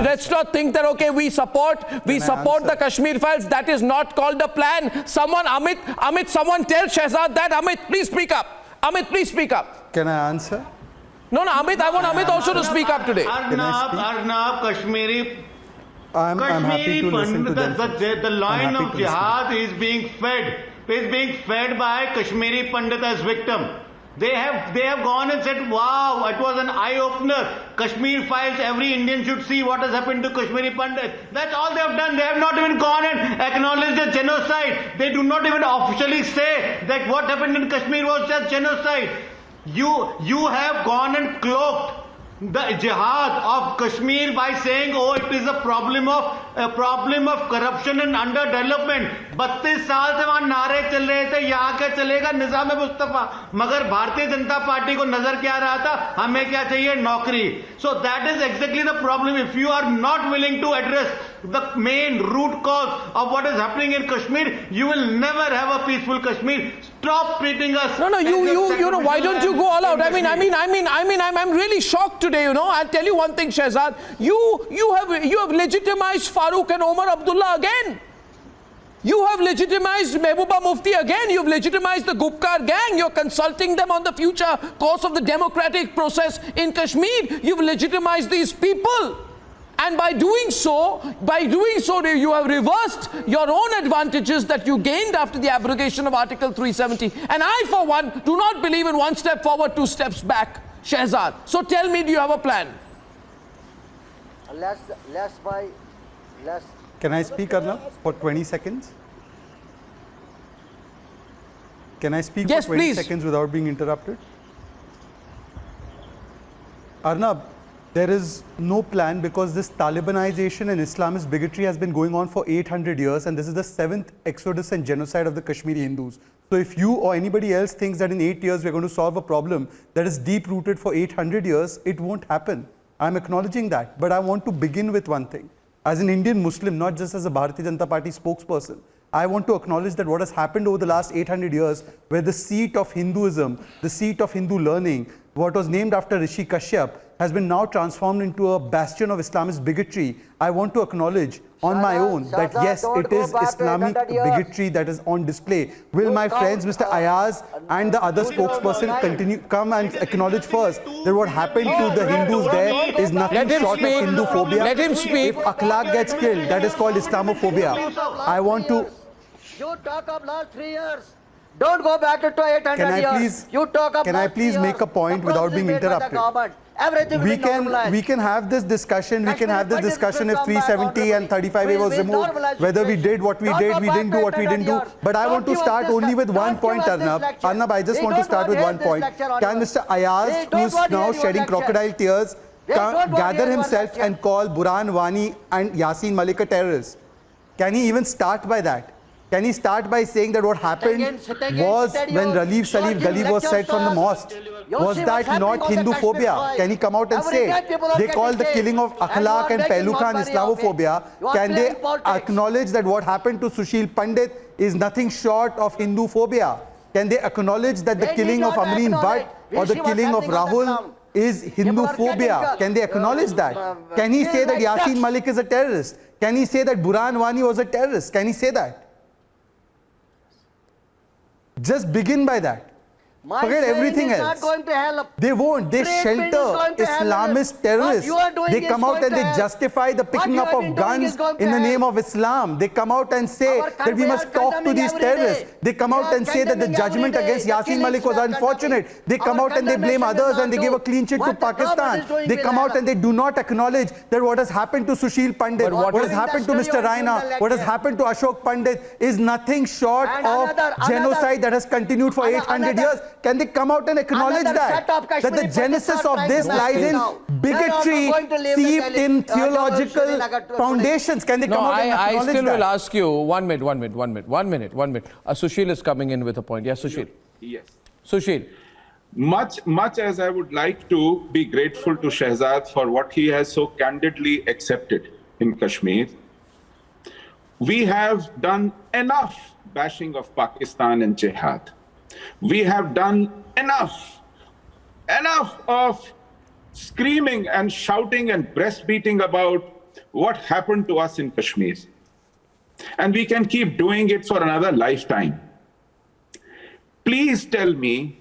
let's not think that, okay, we support the Kashmir files. That is not called a plan. Someone, Amit, someone tell Shehzad that. Amit, please speak up. Amit, please speak up. Can I answer? No, Amit, I want Amit also to speak up today. Arnab, Kashmiri. I'm happy to listen to them. The line of jihad is being fed by Kashmiri Pandit as victim. They have gone and said, wow, it was an eye-opener. Kashmir files, every Indian should see what has happened to Kashmiri Pandit. That's all they have done. They have not even gone and acknowledged the genocide. They do not even officially say that what happened in Kashmir was just genocide. You have gone and cloaked the jihad of Kashmir by saying, oh, it is a problem of corruption and underdevelopment. 32 साल से वहां नारे चल रहे थे, यहाँ क्या चलेगा, निजाम मुस्तफा, मगर भारतीय जनता पार्टी को नजर क्या रहा था, हमें क्या चाहिए, नौकरी. So that is exactly the problem. If you are not willing to address the main root cause of what is happening in Kashmir, you will never have a peaceful Kashmir. Stop treating us. No, you know, why don't you go all out? I'm really shocked today, you know. I'll tell you one thing, Shehzad. You have legitimized Farooq and Omar Abdullah again. You have legitimized Mehbooba Mufti again. You've legitimized the Gupkar gang. You're consulting them on the future course of the democratic process in Kashmir. You've legitimized these people. And by doing so, you have reversed your own advantages that you gained after the abrogation of Article 370. And I, for one, do not believe in one step forward, two steps back, Shehzad. So tell me, do you have a plan? Can I speak, Arnab, for 20 seconds? Can I speak yes, for 20 please. seconds without being interrupted? Arnab, there is no plan because this Talibanization and Islamist bigotry has been going on for 800 years, and this is the 7th exodus and genocide of the Kashmiri Hindus. So if you or anybody else thinks that in 8 years we're going to solve a problem that is deep-rooted for 800 years, it won't happen. I'm acknowledging that, but I want to begin with one thing. As an Indian Muslim, not just as a Bharatiya Janata Party spokesperson, I want to acknowledge that what has happened over the last 800 years, where the seat of Hinduism, the seat of Hindu learning, what was named after Rishi Kashyap, has been now transformed into a bastion of Islamist bigotry. I want to acknowledge on my own that yes, it is Islamic bigotry that is on display. Will my friends, Mr. Ayaz and the other spokesperson come and acknowledge first that what happened to the Hindus there is nothing short of Hinduphobia? Let him speak. If akhlaq gets killed, that is called Islamophobia. I want to... You talk of last 3 years. Don't go back to 800 years. You talk of can I please make a point without being interrupted? We can have this discussion. We can have this discussion if 370 and 35A was removed. Whether we did what we did, we didn't do what we didn't do. But I want to start only with one point, Arnab. Arnab, I just want to start with one point. Can Mr. Ayaz, who is now shedding crocodile tears, gather himself and call Burhan Wani and Yasin Malik a terrorist? Can he even start by that? Can he start by saying that what happened was when Ralif Salif Gali was said from the mosque? Was that not Hinduphobia? Can he come out and say? They call the killing of Akhlaq and Pehlu Khan Islamophobia. Can they acknowledge that what happened to Sushil Pandit is nothing short of Hinduphobia? Can they acknowledge that the killing of Amreen Bhatt or the killing of Rahul is Hinduphobia? Can they acknowledge that? Can he say that Yasin Malik is a terrorist? Can he say that Burhan Wani was a terrorist? Can he say that? Just begin by that. Forget everything else. They won't. They shelter Islamist terrorists. They come out and they justify the picking up of guns in the name of Islam. They come out and say that we must talk to these terrorists. They come out and say that the judgment against Yasin Malik was unfortunate. They come out and they blame others and they give a clean sheet to Pakistan. They come out and they do not acknowledge that what has happened to Sushil Pandit, what has happened to Mr. Raina, what has happened to Ashok Pandit is nothing short of genocide that has continued for 800 years. Can they come out and acknowledge that the genesis of this lies in bigotry seeped in theological foundations? Can they come out and acknowledge that? I still will ask you, one minute. Sushil is coming in with a point. Yes, Sushil. Yes. Sushil. Much as I would like to be grateful to Shehzad for what he has so candidly accepted in Kashmir, we have done enough bashing of Pakistan and jihad. We have done enough of screaming and shouting and breastbeating about what happened to us in Kashmir. And we can keep doing it for another lifetime. Please tell me,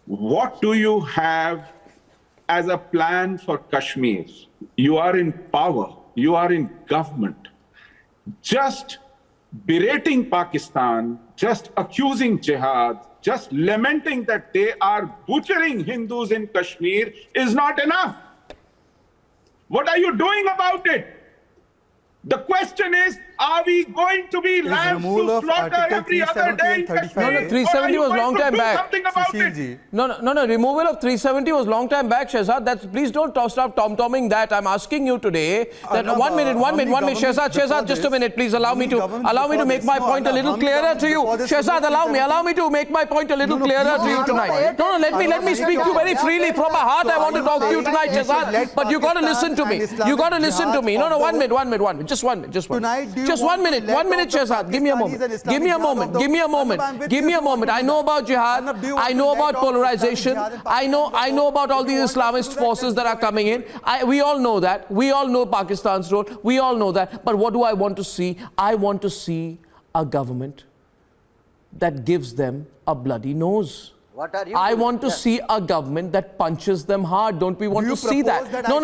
what do you have as a plan for Kashmir? You are in power, you are in government. Just berating Pakistan, just accusing jihad, just lamenting that they are butchering Hindus in Kashmir is not enough. What are you doing about it? The question is, are we going to be lambs to slaughter every other day in Kashmir? No, 370 was long time back. No, removal of 370 was long time back, Shehzad. Please don't stop tom-tomming that. I'm asking you today that one minute, Shehzad, just a minute, please allow me to make my point a little clearer to you. Shehzad, allow me to make my point a little clearer to you tonight. No, let me speak to you very freely from my heart. I want to talk to you tonight, Shehzad, but you got to listen to me. You got to listen to me. No, 1 minute, just 1 minute. Just 1 minute, Shehzad. Give me a moment. I know about jihad. I know about polarization. I know about all these Islamist forces that are coming in. We all know that. We all know Pakistan's role. We all know that. But what do I want to see? I want to see a government that gives them a bloody nose. What are you I doing? want to see a government that punches them hard. Don't we want to see that? No.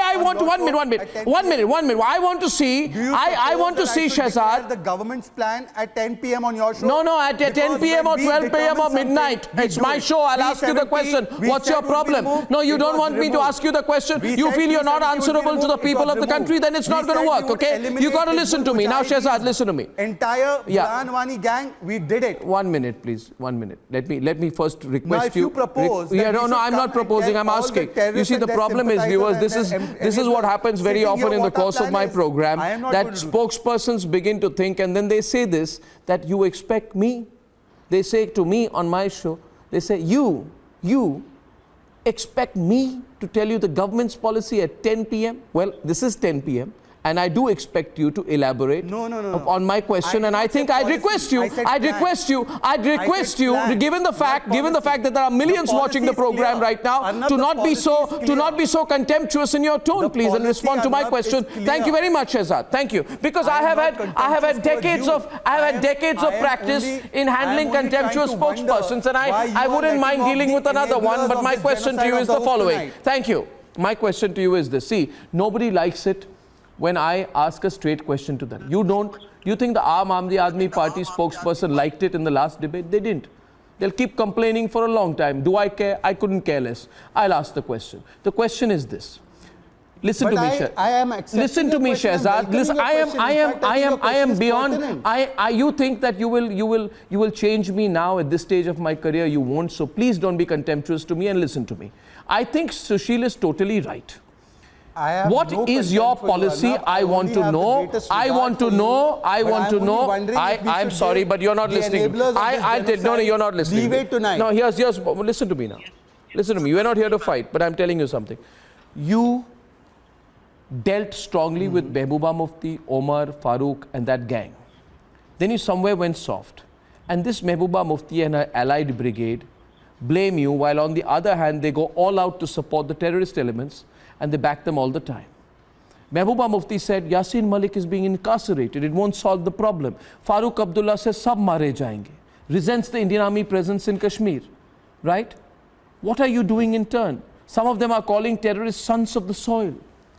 I want 1 minute. I want to see. I want to see, Shehzad. The government's plan at 10 p.m. on your show. No, at 10 p.m. or 12 p.m. or midnight. It's my show. I'll ask you the question. What's your problem? No, you don't want me to ask you the question. You feel you're not answerable to the people of the country, then it's not going to work, okay? You got to listen to me. Now, Shehzad, listen to me. Entire Planwani gang, we did it. 1 minute, please. 1 minute. Let me first request now, if you propose I'm not proposing, I'm asking. You see, the problem is, viewers, this is what happens very often in the course of my program, that spokespersons begin to think, and then they say this, that you expect me. They say to me on my show, they say, you expect me to tell you the government's policy at 10 p.m.? Well, this is 10 p.m. And I do expect you to elaborate on my question. And I think I'd request you, given the fact that there are millions watching the program right now, to not be so contemptuous in your tone, please, and respond to my question. Thank you very much, Shehzad. Thank you, because I have had decades of practice in handling contemptuous spokespersons, and I wouldn't mind dealing with another one. But my question to you is the following. Thank you. My question to you is this. See, nobody likes it when I ask a straight question to them. You don't? You think the Aam Aadmi Admi Party spokesperson liked it in the last debate? They didn't. They'll keep complaining for a long time. Do I care? I couldn't care less. I'll ask the question. The question is this. Listen to me, Shehzad. Listen to me, Shehzad. Listen, I am beyond. You think that you will change me now at this stage of my career? You won't. So please don't be contemptuous to me and listen to me. I think Sushil is totally right. What is your policy? I want to know. I'm sorry, but you're not listening. No, you're not listening. No, here's, listen to me now. Listen to me. We're not here to fight, but I'm telling you something. You dealt strongly with Mehbooba Mufti, Omar, Farooq, and that gang. Then you somewhere went soft. And this Mehbooba Mufti and her allied brigade blame you, while on the other hand, they go all out to support the terrorist elements, and they back them all the time. Mehbooba Mufti said, Yasin Malik is being incarcerated. It won't solve the problem. Farooq Abdullah says, sab mare jayenge. Resents the Indian Army presence in Kashmir. Right? What are you doing in turn? Some of them are calling terrorists sons of the soil.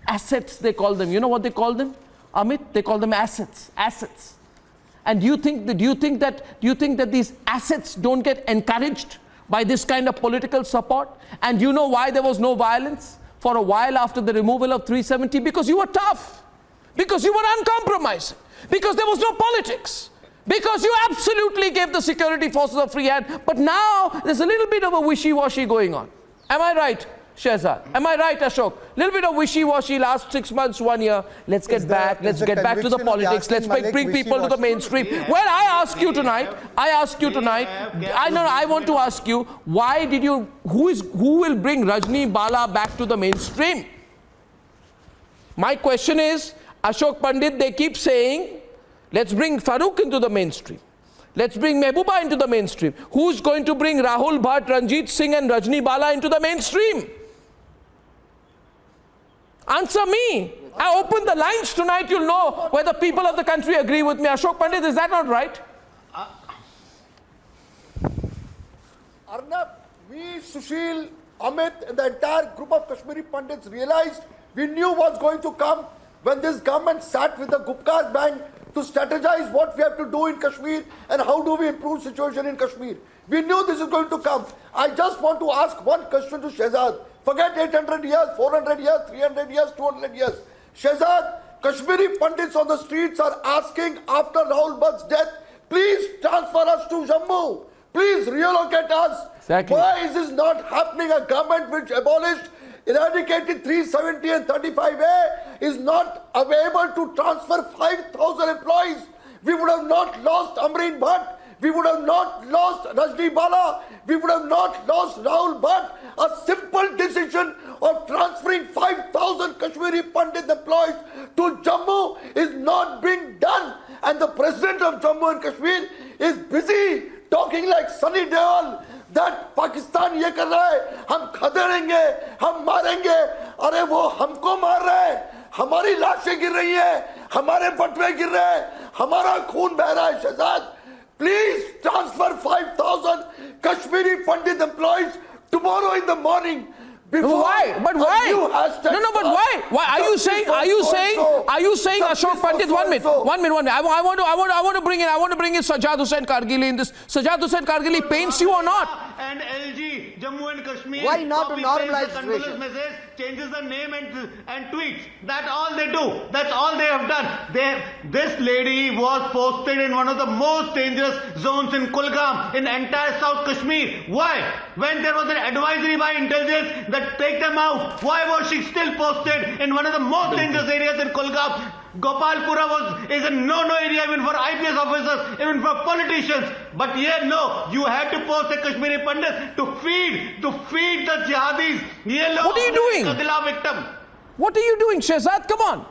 Assets, they call them. You know what they call them? Amit, they call them assets. Assets. And do you think that these assets don't get encouraged by this kind of political support? And you know why there was no violence for a while after the removal of 370? Because you were tough, because you were uncompromising, because there was no politics, because you absolutely gave the security forces a free hand. But now there's a little bit of a wishy-washy going on. Am I right, Shehzad? Am I right, Ashok? Little bit of wishy-washy last 6 months, 1 year. Let's get back to the politics. Let's bring people to the mainstream. Well, I ask you tonight, I want to ask you, why did you, who will bring Rajni Bala back to the mainstream? My question is, Ashok Pandit, they keep saying, let's bring Farooq into the mainstream. Let's bring Mehbooba into the mainstream. Who's going to bring Rahul Bhatt, Ranjit Singh and Rajni Bala into the mainstream? Answer me. I open the lines tonight, you'll know whether people of the country agree with me. Ashok Pandit, is that not right? Arnab, me, Sushil, Amit, and the entire group of Kashmiri Pandits realized we knew what's going to come when this government sat with the Gupkar's bank to strategize what we have to do in Kashmir and how do we improve situation in Kashmir. We knew this is going to come. I just want to ask one question to Shehzad. Forget 800 years, 400 years, 300 years, 200 years. Shehzad, Kashmiri Pandits on the streets are asking after Rahul Bhatt's death, please transfer us to Jammu. Please relocate us. Exactly. Why is this not happening? A government which abolished, eradicated 370 and 35A is not able to transfer 5,000 employees. We would have not lost Amreen Bhatt. We would have not lost Rajni Bala. We would have not lost Rahul Bhatt. A simple decision of transferring 5,000 Kashmiri Pandit employees to Jammu is not being done. And the president of Jammu and Kashmir is busy talking like Sunny Deol that Pakistan ये कर रहा है, हम खदेड़ेंगे, हम मारेंगे. अरे वो हमको मार रहा है, हमारी लाशें गिर रही हैं, हमारे बटुए गिर रहे हैं, हमारा खून बह रहा है. Shahzad, please transfer 5,000 Kashmiri Pandit employees tomorrow in the morning. Why? But why? No, but why? Why are you saying? Ashok Pandit? 1 minute. I want to bring in Shehzad Hussain Kargili in this. Shehzad Hussain Kargili paints you or not? And LG, Jammu and Kashmir. Why not to normalize the condolence message, changes the name and tweets. That's all they do. That's all they have done. This lady was posted in one of the most dangerous zones in Kulgam, in entire South Kashmir. Why? When there was an advisory by intelligence that take them out, why was she still posted in one of the most dangerous areas in Kulgam? Gopalpura is a no-no area even for IPS officers, even for politicians. But here, no, you had to post a Kashmiri Pandit to feed the jihadis. What are you doing? Victim. What are you doing, Shehzad? Come on.